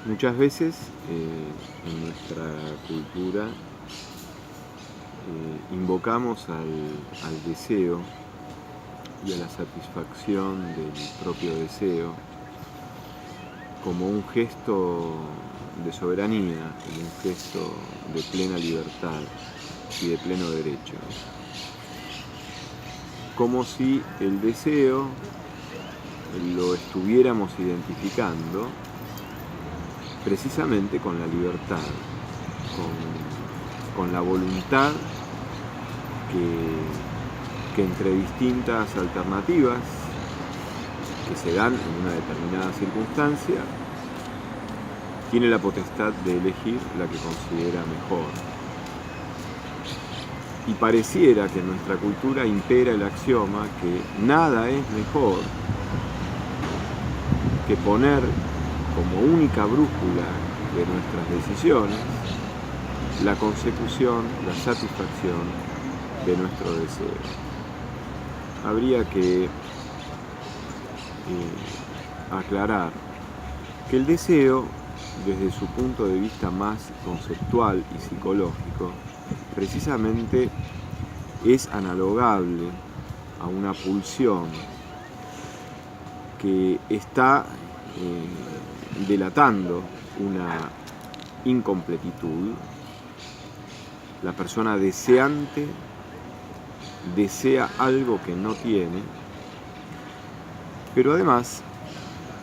Muchas veces en nuestra cultura invocamos al deseo y a la satisfacción del propio deseo como un gesto de soberanía, como un gesto de plena libertad y de pleno derecho. Como si el deseo lo estuviéramos identificando precisamente con la libertad, con la voluntad que entre distintas alternativas que se dan en una determinada circunstancia, tiene la potestad de elegir la que considera mejor. Y pareciera que en nuestra cultura impera el axioma que nada es mejor que poner como única brújula de nuestras decisiones la consecución, la satisfacción de nuestro deseo. Habría que aclarar que el deseo, desde su punto de vista más conceptual y psicológico, precisamente es analogable a una pulsión que está delatando una incompletitud. La persona deseante desea algo que no tiene, pero además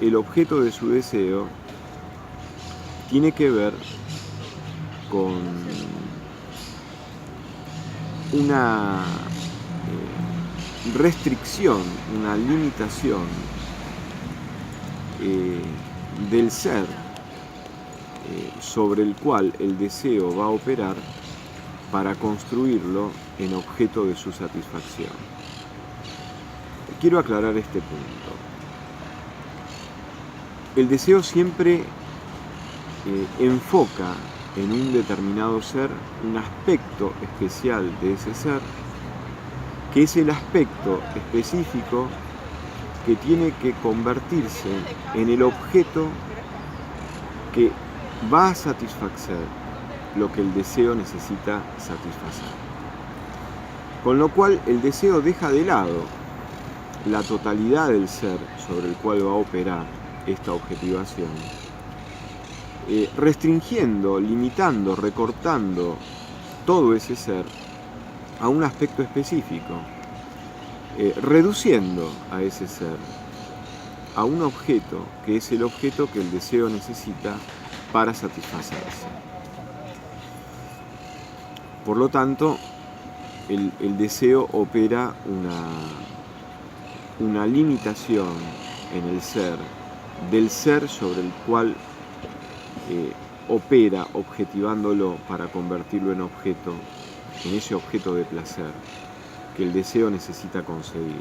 el objeto de su deseo tiene que ver con una restricción, una limitación del ser sobre el cual el deseo va a operar para construirlo en objeto de su satisfacción. Quiero aclarar este punto. El deseo siempre enfoca en un determinado ser un aspecto especial de ese ser, que es el aspecto específico que tiene que convertirse en el objeto que va a satisfacer lo que el deseo necesita satisfacer. Con lo cual el deseo deja de lado la totalidad del ser sobre el cual va a operar esta objetivación, restringiendo, limitando, recortando todo ese ser a un aspecto específico, reduciendo a ese ser a un objeto que es el objeto que el deseo necesita para satisfacerse. Por lo tanto, el deseo opera una limitación en el ser, del ser sobre el cual opera objetivándolo para convertirlo en objeto, en ese objeto de placer que el deseo necesita conseguir.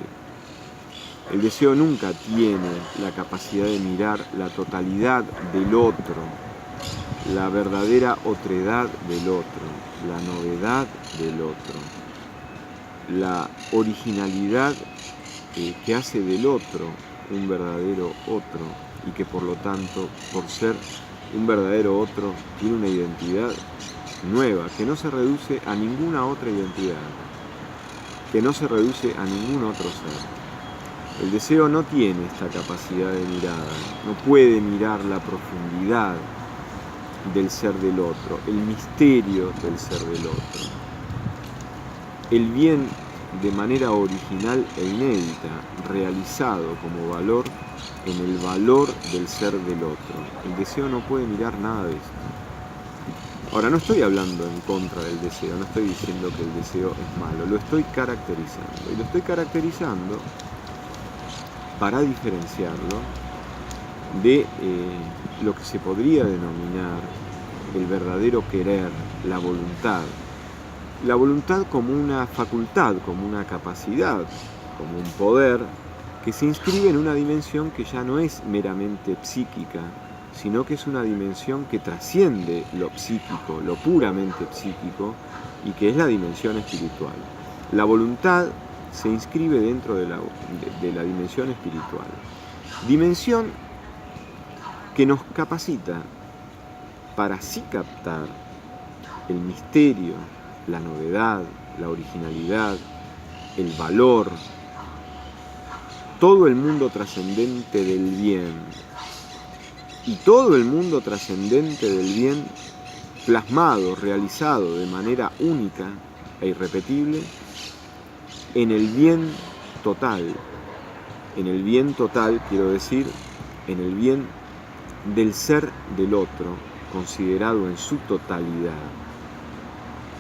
El deseo nunca tiene la capacidad de mirar la totalidad del otro, la verdadera otredad del otro, la novedad del otro, la originalidad que hace del otro un verdadero otro y que por lo tanto, por ser un verdadero otro, tiene una identidad nueva, que no se reduce a ninguna otra identidad, que no se reduce a ningún otro ser. El deseo no tiene esta capacidad de mirada, no puede mirar la profundidad del ser del otro, el misterio del ser del otro, el bien de manera original e inédita, realizado como valor en el valor del ser del otro. El deseo no puede mirar nada de esto. Ahora, no estoy hablando en contra del deseo, no estoy diciendo que el deseo es malo, lo estoy caracterizando. Y lo estoy caracterizando para diferenciarlo de lo que se podría denominar el verdadero querer, la voluntad. La voluntad como una facultad, como una capacidad, como un poder que se inscribe en una dimensión que ya no es meramente psíquica, sino que es una dimensión que trasciende lo psíquico, lo puramente psíquico, y que es la dimensión espiritual. La voluntad se inscribe dentro de la dimensión espiritual. Dimensión que nos capacita para así captar el misterio, la novedad, la originalidad, el valor, todo el mundo trascendente del bien. Y todo el mundo trascendente del bien plasmado, realizado de manera única e irrepetible en el bien total. En el bien total, quiero decir, en el bien del ser del otro, considerado en su totalidad,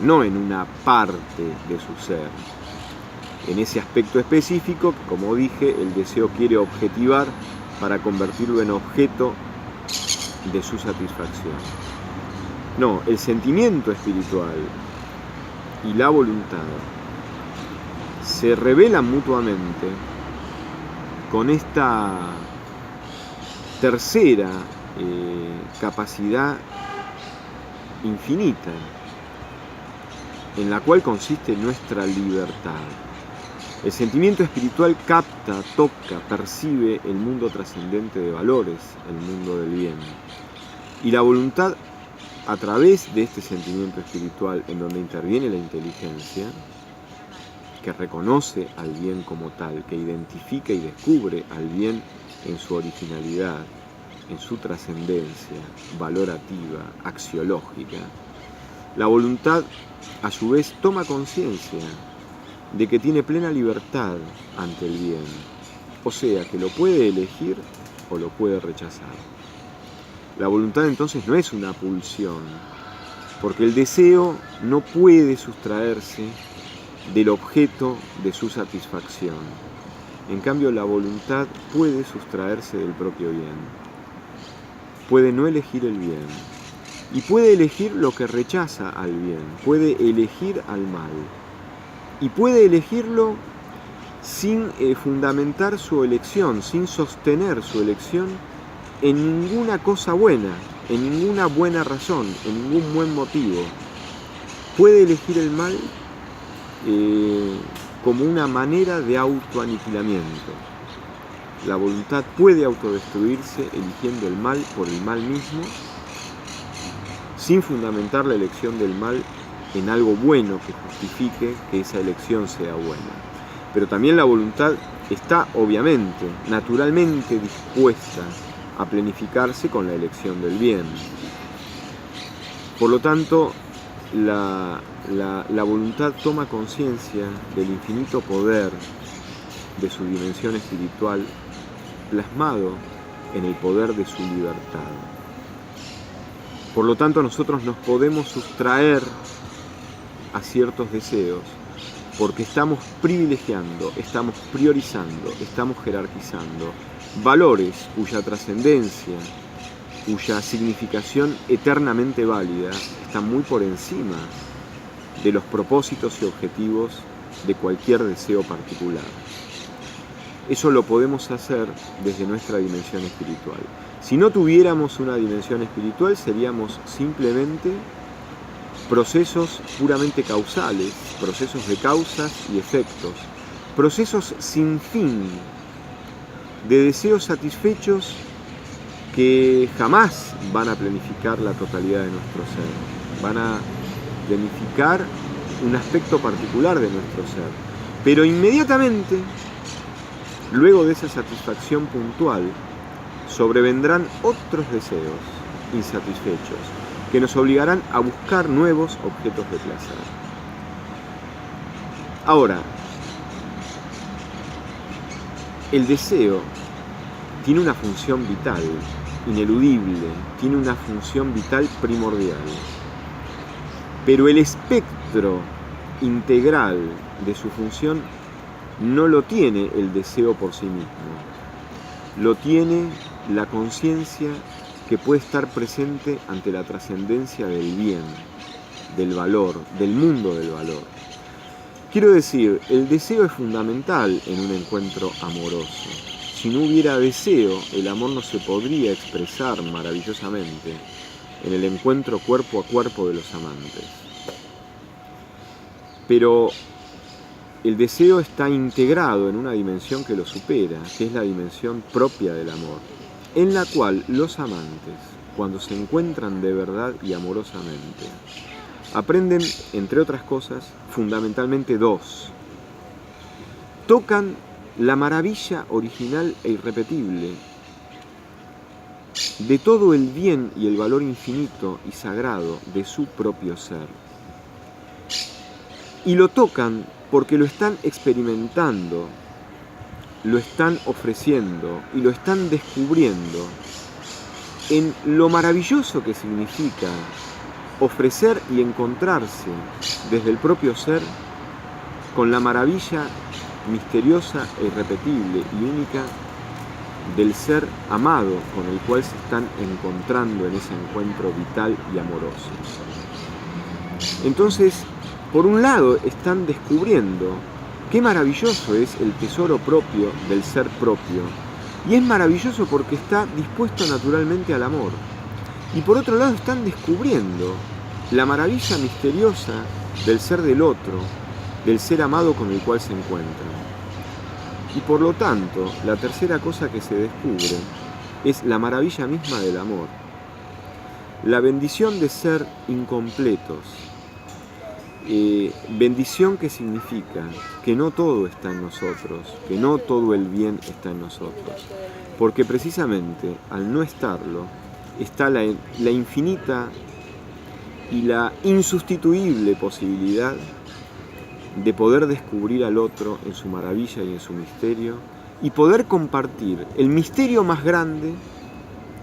no en una parte de su ser. En ese aspecto específico, como dije, el deseo quiere objetivar para convertirlo en objeto de su satisfacción. No, el sentimiento espiritual y la voluntad se revelan mutuamente con esta tercera capacidad infinita en la cual consiste nuestra libertad. El sentimiento espiritual capta, toca, percibe el mundo trascendente de valores, el mundo del bien. Y la voluntad, a través de este sentimiento espiritual en donde interviene la inteligencia, que reconoce al bien como tal, que identifica y descubre al bien en su originalidad, en su trascendencia valorativa, axiológica, la voluntad a su vez toma conciencia de que tiene plena libertad ante el bien, o sea, que lo puede elegir o lo puede rechazar. La voluntad entonces no es una pulsión, porque el deseo no puede sustraerse del objeto de su satisfacción. En cambio, la voluntad puede sustraerse del propio bien, puede no elegir el bien, y puede elegir lo que rechaza al bien, puede elegir al mal, y puede elegirlo sin fundamentar su elección, sin sostener su elección en ninguna cosa buena, en ninguna buena razón, en ningún buen motivo. Puede elegir el mal como una manera de autoaniquilamiento. La voluntad puede autodestruirse eligiendo el mal por el mal mismo, sin fundamentar la elección del mal en algo bueno que justifique que esa elección sea buena. Pero también la voluntad está obviamente, naturalmente dispuesta a planificarse con la elección del bien. Por lo tanto, la voluntad toma conciencia del infinito poder de su dimensión espiritual plasmado en el poder de su libertad. Por lo tanto, nosotros nos podemos sustraer a ciertos deseos porque estamos privilegiando, estamos priorizando, estamos jerarquizando valores cuya trascendencia, cuya significación eternamente válida está muy por encima de los propósitos y objetivos de cualquier deseo particular. Eso lo podemos hacer desde nuestra dimensión espiritual. Si no tuviéramos una dimensión espiritual, seríamos simplemente procesos puramente causales, procesos de causas y efectos, procesos sin fin, de deseos satisfechos que jamás van a planificar la totalidad de nuestro ser, van a planificar un aspecto particular de nuestro ser, pero inmediatamente, luego de esa satisfacción puntual, sobrevendrán otros deseos insatisfechos que nos obligarán a buscar nuevos objetos de placer. Ahora, el deseo tiene una función vital, ineludible, tiene una función vital primordial, pero el espectro integral de su función no lo tiene el deseo por sí mismo, lo tiene la conciencia que puede estar presente ante la trascendencia del bien, del valor, del mundo del valor. Quiero decir, el deseo es fundamental en un encuentro amoroso. Si no hubiera deseo, el amor no se podría expresar maravillosamente en el encuentro cuerpo a cuerpo de los amantes. Pero el deseo está integrado en una dimensión que lo supera, que es la dimensión propia del amor, en la cual los amantes, cuando se encuentran de verdad y amorosamente. Aprenden, entre otras cosas, fundamentalmente dos. Tocan la maravilla original e irrepetible de todo el bien y el valor infinito y sagrado de su propio ser. Y lo tocan porque lo están experimentando, lo están ofreciendo y lo están descubriendo en lo maravilloso que significa ofrecer y encontrarse desde el propio ser con la maravilla misteriosa e irrepetible y única del ser amado con el cual se están encontrando en ese encuentro vital y amoroso. Entonces, por un lado, están descubriendo qué maravilloso es el tesoro propio del ser propio, y es maravilloso porque está dispuesto naturalmente al amor. Y por otro lado, están descubriendo la maravilla misteriosa del ser del otro, del ser amado con el cual se encuentran. Y por lo tanto, la tercera cosa que se descubre es la maravilla misma del amor. La bendición de ser incompletos. Bendición que significa que no todo está en nosotros, que no todo el bien está en nosotros. Porque precisamente al no estarlo, está la infinita y la insustituible posibilidad de poder descubrir al otro en su maravilla y en su misterio, y poder compartir el misterio más grande,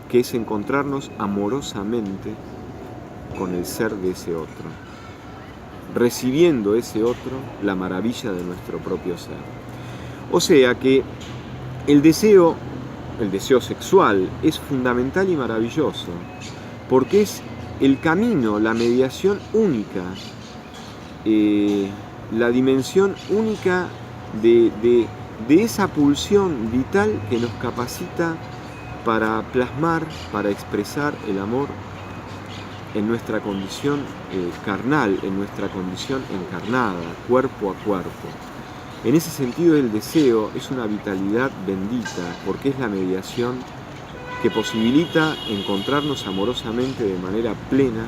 que es encontrarnos amorosamente con el ser de ese otro, recibiendo ese otro la maravilla de nuestro propio ser. O sea que el deseo sexual es fundamental y maravilloso, porque es el camino, la mediación única, la dimensión única de esa pulsión vital que nos capacita para plasmar, para expresar el amor en nuestra condición carnal, en nuestra condición encarnada, cuerpo a cuerpo. En ese sentido, el deseo es una vitalidad bendita, porque es la mediación que posibilita encontrarnos amorosamente de manera plena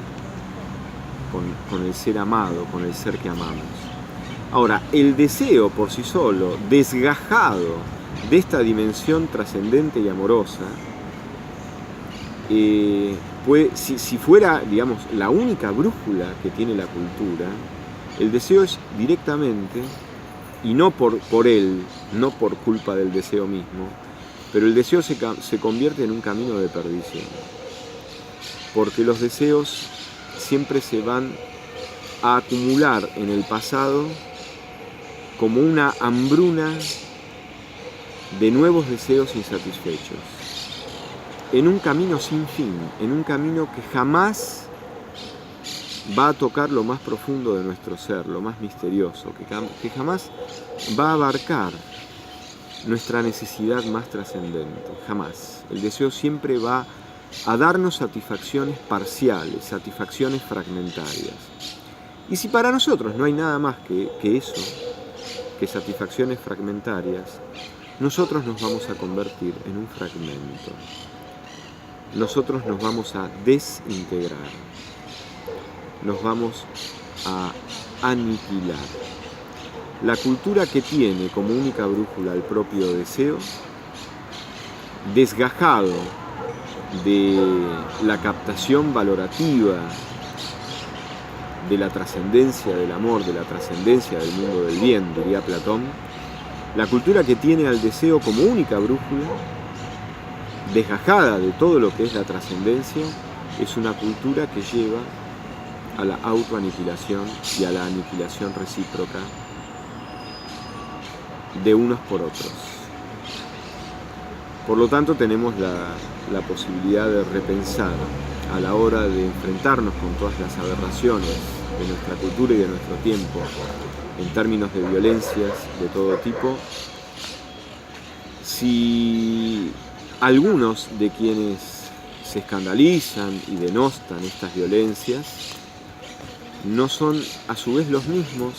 con el ser amado, con el ser que amamos. Ahora, el deseo por sí solo, desgajado de esta dimensión trascendente y amorosa, si fuera, digamos, la única brújula que tiene la cultura, el deseo es directamente, y no por él, no por culpa del deseo mismo, pero el deseo se convierte en un camino de perdición. Porque los deseos siempre se van a acumular en el pasado como una hambruna de nuevos deseos insatisfechos, en un camino sin fin, en un camino que jamás va a tocar lo más profundo de nuestro ser, lo más misterioso, que jamás va a abarcar nuestra necesidad más trascendente, jamás. El deseo siempre va a darnos satisfacciones parciales, satisfacciones fragmentarias. Y si para nosotros no hay nada más que eso, que satisfacciones fragmentarias, nosotros nos vamos a convertir en un fragmento. Nosotros nos vamos a desintegrar, nos vamos a aniquilar. La cultura que tiene como única brújula el propio deseo, desgajado de la captación valorativa de la trascendencia del amor, de la trascendencia del mundo del bien, diría Platón, la cultura que tiene al deseo como única brújula, desgajada de todo lo que es la trascendencia, es una cultura que lleva a la autoaniquilación y a la aniquilación recíproca de unos por otros. Por lo tanto, tenemos la posibilidad de repensar a la hora de enfrentarnos con todas las aberraciones de nuestra cultura y de nuestro tiempo, en términos de violencias de todo tipo, si algunos de quienes se escandalizan y denostan estas violencias no son a su vez los mismos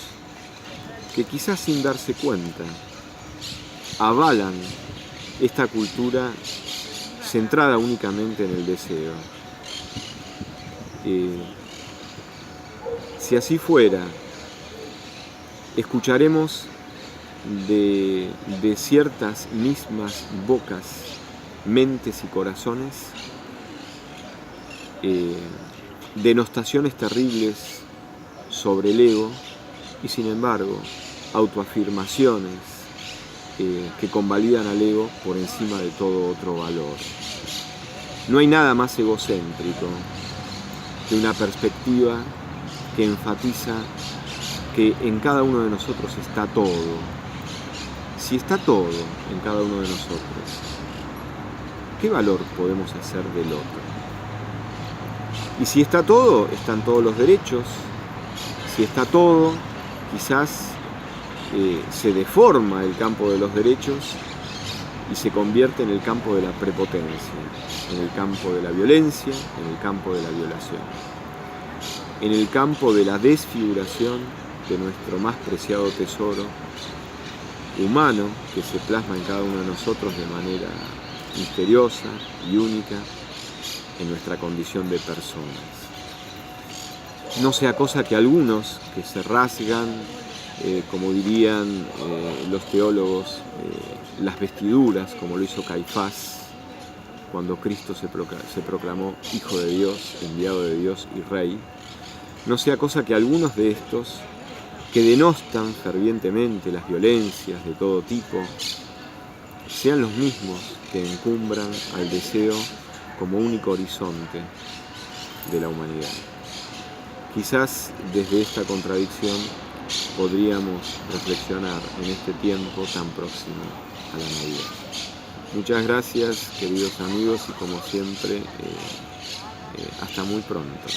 que quizás sin darse cuenta avalan esta cultura centrada únicamente en el deseo, Si así fuera, escucharemos de ciertas mismas bocas, mentes y corazones, denostaciones terribles sobre el ego y, sin embargo, autoafirmaciones que convalidan al ego por encima de todo otro valor. No hay nada más egocéntrico que una perspectiva que enfatiza que en cada uno de nosotros está todo. Si está todo en cada uno de nosotros, ¿qué valor podemos hacer del otro? Y si está todo, están todos los derechos. Si está todo, quizás se deforma el campo de los derechos y se convierte en el campo de la prepotencia, en el campo de la violencia, en el campo de la violación, en el campo de la desfiguración de nuestro más preciado tesoro humano que se plasma en cada uno de nosotros de manera misteriosa y única en nuestra condición de personas. No sea cosa que algunos que se rasgan, como dirían los teólogos, las vestiduras, como lo hizo Caifás cuando Cristo se proclamó Hijo de Dios, enviado de Dios y Rey, no sea cosa que algunos de estos que denostan fervientemente las violencias de todo tipo, sean los mismos que encumbran al deseo como único horizonte de la humanidad. Quizás desde esta contradicción podríamos reflexionar en este tiempo tan próximo a la Navidad. Muchas gracias, queridos amigos, y como siempre, hasta muy pronto.